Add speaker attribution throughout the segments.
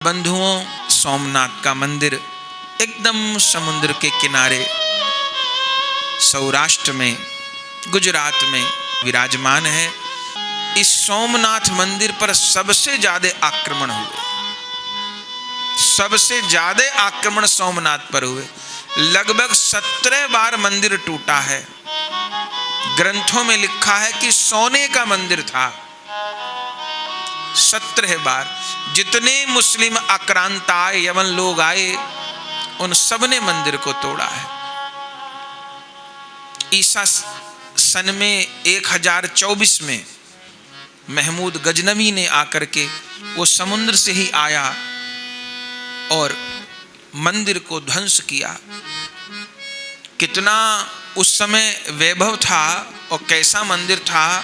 Speaker 1: बंधुओं, सोमनाथ का मंदिर एकदम समुद्र के किनारे सौराष्ट्र में, गुजरात में विराजमान है। इस सोमनाथ मंदिर पर सबसे ज्यादा आक्रमण हुए, सबसे ज्यादा आक्रमण सोमनाथ पर हुए। लगभग 17 बार मंदिर टूटा है। ग्रंथों में लिखा है कि सोने का मंदिर था। 17 बार जितने मुस्लिम आक्रांत आए, यमन लोग आए, उन सब ने मंदिर को तोड़ा है। ईसा सन में 1024 में महमूद गजनवी ने आकर के, वो समुद्र से ही आया और मंदिर को ध्वंस किया। कितना उस समय वैभव था और कैसा मंदिर था।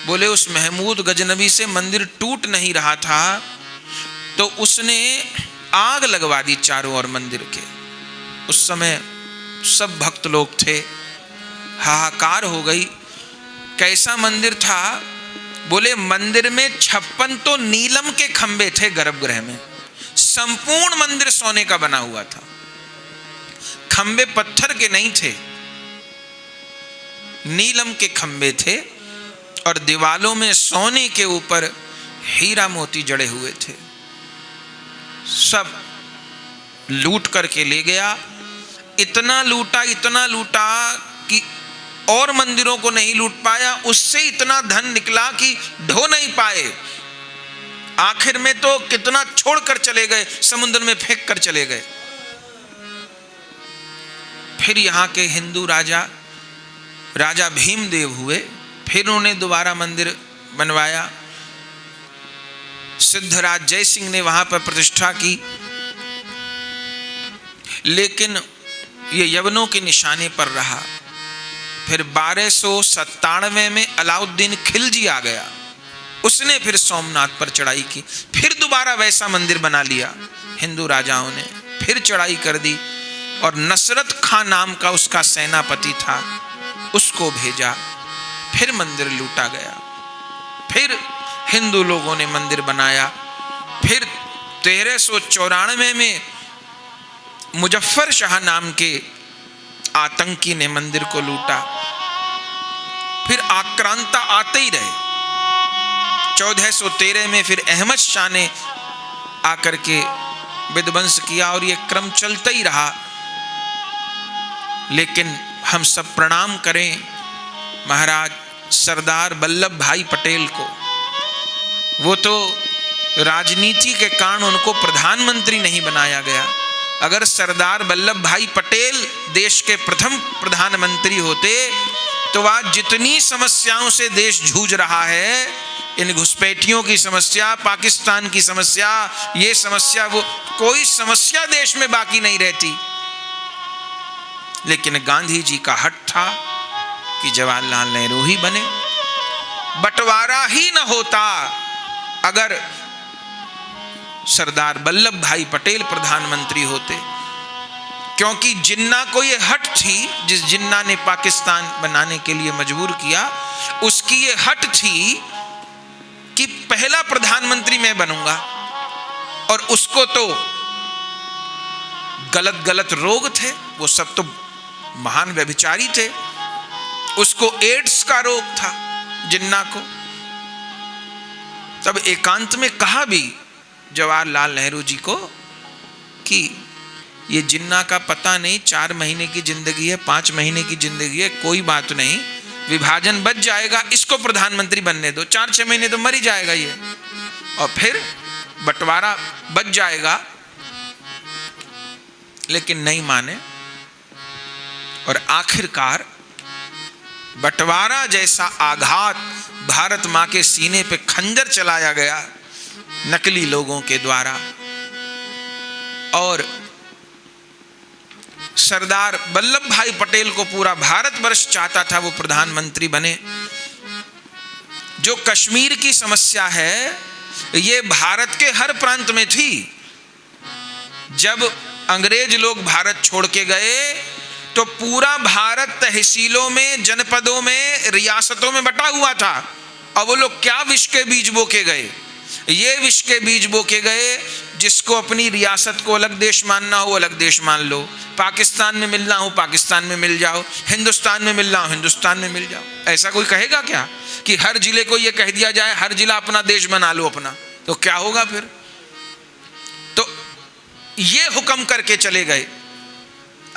Speaker 1: बोले उस महमूद गजनवी से मंदिर टूट नहीं रहा था तो उसने आग लगवा दी चारों ओर मंदिर के। उस समय सब भक्त लोग थे, हाहाकार हो गई। कैसा मंदिर था। बोले मंदिर में 56 तो नीलम के खंबे थे गर्भगृह में। संपूर्ण मंदिर सोने का बना हुआ था, खंबे पत्थर के नहीं थे, नीलम के खंबे थे और दीवालों में सोने के ऊपर हीरा मोती जड़े हुए थे। सब लूट करके ले गया। इतना लूटा कि और मंदिरों को नहीं लूट पाया। उससे इतना धन निकला कि ढो नहीं पाए। आखिर में तो कितना छोड़कर चले गए, समुद्र में फेंक कर चले गए। फिर यहाँ के हिंदू राजा भीमदेव हुए। फिर उन्होंने दोबारा मंदिर बनवाया। सिद्धराज जय सिंह ने वहां पर प्रतिष्ठा की, लेकिन ये यवनों के निशाने पर रहा। फिर 1297 में अलाउद्दीन खिलजी आ गया। उसने फिर सोमनाथ पर चढ़ाई की। फिर दोबारा वैसा मंदिर बना लिया हिंदू राजाओं ने। फिर चढ़ाई कर दी और नसरत खां नाम का उसका सेनापति था, उसको भेजा। फिर मंदिर लूटा गया। फिर हिंदू लोगों ने मंदिर बनाया। फिर 1394 में मुजफ्फर शाह नाम के आतंकी ने मंदिर को लूटा। फिर आक्रांता आते ही रहे। 1413 में फिर अहमद शाह ने आकर के विध्वंस किया और यह क्रम चलता ही रहा। लेकिन हम सब प्रणाम करें महाराज सरदार वल्लभ भाई पटेल को। वो तो राजनीति के कारण उनको प्रधानमंत्री नहीं बनाया गया। अगर सरदार वल्लभ भाई पटेल देश के प्रथम प्रधानमंत्री होते तो आज जितनी समस्याओं से देश जूझ रहा है, इन घुसपैठियों की समस्या, पाकिस्तान की समस्या, ये समस्या, वो कोई समस्या देश में बाकी नहीं रहती। लेकिन गांधी जी का हट था कि जवाहरलाल नेहरू ही बने। बंटवारा ही न होता अगर सरदार वल्लभ भाई पटेल प्रधानमंत्री होते। क्योंकि जिन्ना को ये हट थी, जिस जिन्ना ने पाकिस्तान बनाने के लिए मजबूर किया, उसकी ये हट थी कि पहला प्रधानमंत्री मैं बनूंगा। और उसको तो गलत रोग थे, वो सब तो महान व्यभिचारी थे। उसको एड्स का रोग था जिन्ना को। तब एकांत में कहा भी जवाहरलाल नेहरू जी को कि ये जिन्ना का पता नहीं, 4 महीने की जिंदगी है, 5 महीने की जिंदगी है, कोई बात नहीं, विभाजन बच जाएगा, इसको प्रधानमंत्री बनने दो। 4-6 महीने तो मर ही जाएगा ये, और फिर बंटवारा बच जाएगा। लेकिन नहीं माने और आखिरकार बंटवारा जैसा आघात भारत मां के सीने पे खंजर चलाया गया नकली लोगों के द्वारा। और सरदार वल्लभ भाई पटेल को पूरा भारतवर्ष चाहता था वो प्रधानमंत्री बने। जो कश्मीर की समस्या है, ये भारत के हर प्रांत में थी। जब अंग्रेज लोग भारत छोड़ के गए तो पूरा भारत तहसीलों में, जनपदों में, रियासतों में बटा हुआ था। और वो लोग क्या विष के बीज बो के गए। ये विष के बीज बोके गए, जिसको अपनी रियासत को अलग देश मानना हो अलग देश मान लो, पाकिस्तान में मिलना हो पाकिस्तान में मिल जाओ, हिंदुस्तान में मिलना हो हिंदुस्तान में मिल जाओ। ऐसा कोई कहेगा क्या कि हर जिले को ये कह दिया जाए हर जिला अपना देश बना लो अपना, तो क्या होगा फिर? तो ये हुक्म करके चले गए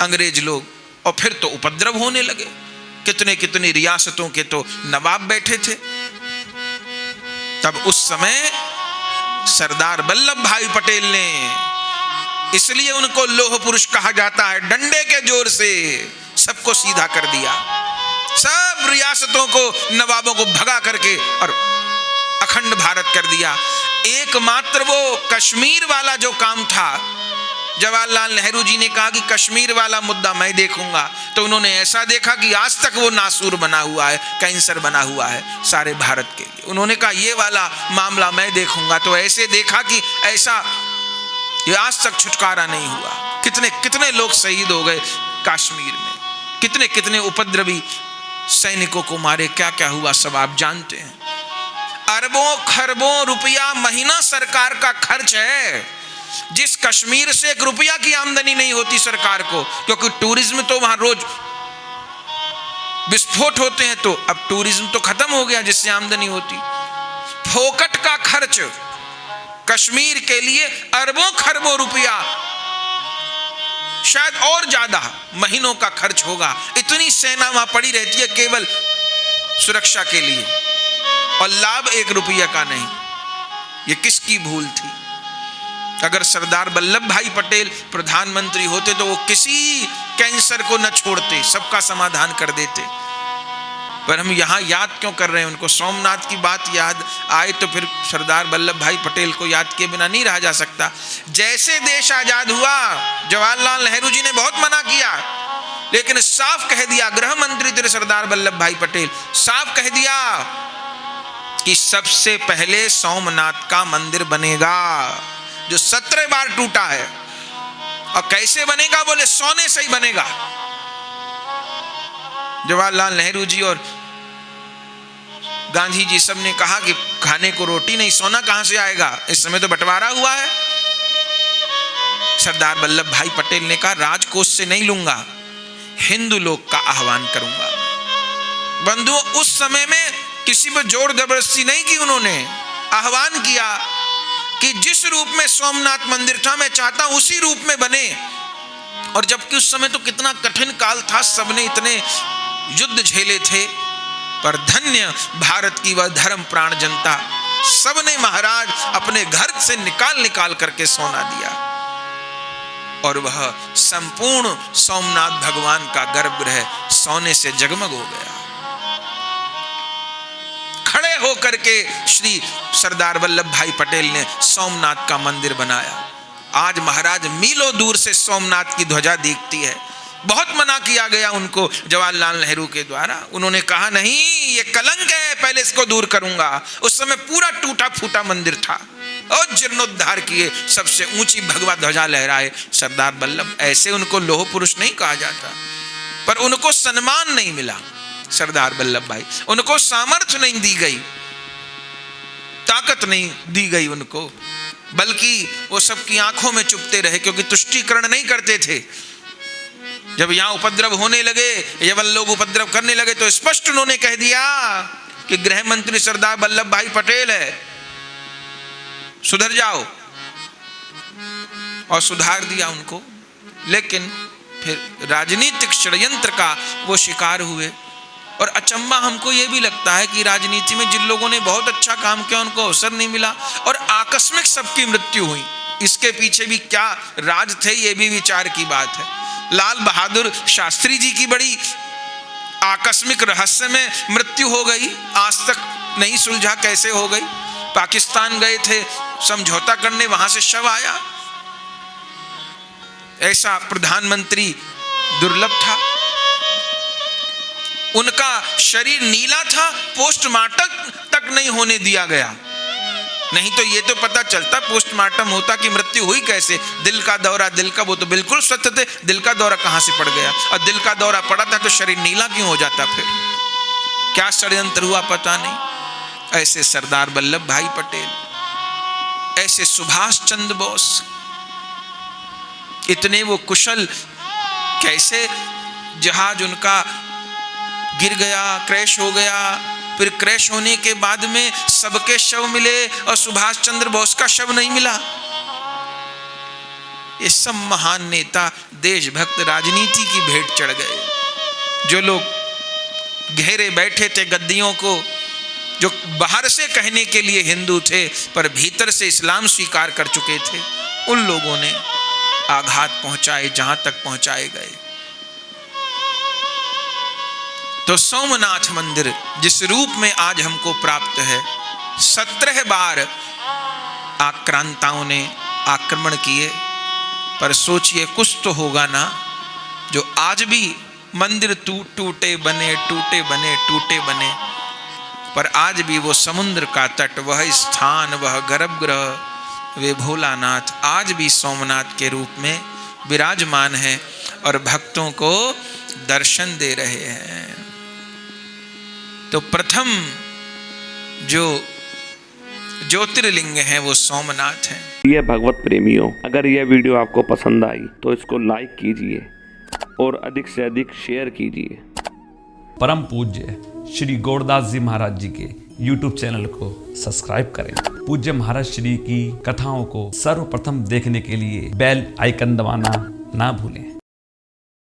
Speaker 1: अंग्रेज लोग, और फिर तो उपद्रव होने लगे। कितने कितनी रियासतों के तो नवाब बैठे थे। तब उस समय सरदार वल्लभ भाई पटेल ने, इसलिए उनको लौह पुरुष कहा जाता है, डंडे के जोर से सबको सीधा कर दिया, सब रियासतों को नवाबों को भगा करके और अखंड भारत कर दिया। एकमात्र वो कश्मीर वाला जो काम था, जवाहरलाल नेहरू जी ने कहा कि कश्मीर वाला मुद्दा मैं देखूंगा, तो उन्होंने ऐसा देखा कि आज तक वो नासूर बना हुआ है, कैंसर बना हुआ है सारे भारत के लिए। उन्होंने कहा ये वाला मामला मैं देखूंगा, तो ऐसे देखा कि ऐसा ये आज तक छुटकारा नहीं हुआ। कितने कितने लोग शहीद हो गए कश्मीर में, कितने कितने उपद्रवी सैनिकों को मारे, क्या क्या हुआ सब आप जानते हैं। अरबों खरबों रुपया महीना सरकार का खर्च है। जिस कश्मीर से 1 रुपया की आमदनी नहीं होती सरकार को, क्योंकि टूरिज्म तो वहां रोज विस्फोट होते हैं, तो अब टूरिज्म तो खत्म हो गया जिससे आमदनी होती। फोकट का खर्च कश्मीर के लिए अरबों खरबों रुपया, शायद और ज्यादा महीनों का खर्च होगा। इतनी सेना वहां पड़ी रहती है केवल सुरक्षा के लिए, और लाभ 1 रुपया का नहीं। ये किसकी भूल थी? अगर सरदार वल्लभ भाई पटेल प्रधानमंत्री होते तो वो किसी कैंसर को न छोड़ते, सबका समाधान कर देते। पर हम यहाँ याद क्यों कर रहे हैं उनको? सोमनाथ की बात याद आए तो फिर सरदार वल्लभ भाई पटेल को याद किए बिना नहीं रहा जा सकता। जैसे देश आजाद हुआ, जवाहरलाल नेहरू जी ने बहुत मना किया, लेकिन साफ कह दिया, गृह मंत्री थे सरदार वल्लभ भाई पटेल, साफ कह दिया कि सबसे पहले सोमनाथ का मंदिर बनेगा, जो 17 बार टूटा है। और कैसे बनेगा? बोले सोने से ही बनेगा। जवाहरलाल नेहरू जी और गांधी जी सब ने कहा कि खाने को रोटी नहीं, सोना कहां से आएगा? इस समय तो बंटवारा हुआ है। सरदार वल्लभ भाई पटेल ने कहा राजकोष से नहीं लूंगा, हिंदू लोग का आह्वान करूंगा। बंधुओं, उस समय में किसी पर जोर जबरदस्ती नहीं की, उन्होंने आह्वान किया कि जिस रूप में सोमनाथ मंदिर था मैं चाहता हूं उसी रूप में बने। और जबकि उस समय तो कितना कठिन काल था, सबने इतने युद्ध झेले थे, पर धन्य भारत की वह धर्म प्राण जनता, सबने महाराज अपने घर से निकाल निकाल करके सोना दिया, और वह संपूर्ण सोमनाथ भगवान का गर्भगृह सोने से जगमग हो गया। खड़े होकर के श्री सरदार वल्लभ भाई पटेल ने सोमनाथ का मंदिर बनाया। आज महाराज मीलों दूर से सोमनाथ की ध्वजा दिखती है। बहुत मना किया गया उनको जवाहरलाल नेहरू के द्वारा, उन्होंने कहा नहीं ये कलंक है, पहले इसको दूर करूंगा। उस समय पूरा टूटा फूटा मंदिर था और जीर्णोद्धार किए, सबसे ऊंची भगवा ध्वजा लहराए सरदार वल्लभ। ऐसे उनको लौह पुरुष नहीं कहा जाता, पर उनको सम्मान नहीं मिला सरदार वल्लभ भाई, उनको सामर्थ्य नहीं दी गई, ताकत नहीं दी गई उनको, बल्कि वो सबकी आंखों में चुपते रहे, क्योंकि तुष्टीकरण नहीं करते थे। जब यहां उपद्रव होने लगे, यवन लोग उपद्रव करने लगे, तो स्पष्ट उन्होंने कह दिया कि गृह मंत्री सरदार वल्लभ भाई पटेल है, सुधर जाओ, और सुधार दिया उनको। लेकिन फिर राजनीतिक षड्यंत्र का वो शिकार हुए। और अचंबा हमको ये भी लगता है कि राजनीति में जिन लोगों ने बहुत अच्छा काम किया उनको अवसर नहीं मिला, और आकस्मिक सबकी मृत्यु हुई। इसके पीछे भी क्या राज थे, ये भी विचार की बात है। लाल बहादुर शास्त्री जी की बड़ी आकस्मिक रहस्य में मृत्यु हो गई, आज तक नहीं सुलझा कैसे हो गई। पाकिस्तान गए थे समझौता करने, वहां से शव आया। ऐसा प्रधानमंत्री दुर्लभ था। उनका शरीर नीला था, पोस्टमार्टम तक नहीं होने दिया गया, नहीं तो ये तो पता चलता पोस्टमार्टम होता कि मृत्यु हुई कैसे। दिल का दौरा, दिल का, वो तो बिल्कुल स्वस्थ थे, दिल का दौरा कहां से पड़ गया? और दिल का दौरा पड़ा था तो शरीर नीला क्यों हो जाता? फिर क्या षड्यंत्र हुआ पता नहीं। ऐसे सरदार वल्लभ भाई पटेल ऐसे सुभाष चंद्र बोस इतने वो कुशल, कैसे जहाज उनका गिर गया, क्रैश हो गया, फिर क्रैश होने के बाद में सबके शव मिले और सुभाष चंद्र बोस का शव नहीं मिला। ये सब महान नेता देशभक्त राजनीति की भेंट चढ़ गए। जो लोग घेरे बैठे थे गद्दियों को, जो बाहर से कहने के लिए हिंदू थे पर भीतर से इस्लाम स्वीकार कर चुके थे, उन लोगों ने आघात पहुंचाए जहां तक पहुंचाए गए। तो सोमनाथ मंदिर जिस रूप में आज हमको प्राप्त है, 17 बार आक्रांताओं ने आक्रमण किए, पर सोचिए कुछ तो होगा ना, जो आज भी मंदिर टूटे बने, टूटे बने, टूटे बने, पर आज भी वो समुद्र का तट, वह स्थान, वह गर्भगृह, वे भोलानाथ आज भी सोमनाथ के रूप में विराजमान है और भक्तों को दर्शन दे रहे हैं। तो प्रथम जो ज्योतिर्लिंग है वो सोमनाथ है।
Speaker 2: ये भगवत प्रेमियों, अगर यह वीडियो आपको पसंद आई तो इसको लाइक कीजिए और अधिक से अधिक शेयर कीजिए।
Speaker 3: परम पूज्य श्री गौरदास जी महाराज जी के YouTube चैनल को सब्सक्राइब करें। पूज्य महाराज श्री की कथाओं को सर्वप्रथम देखने के लिए बेल आइकन दबाना ना भूलें।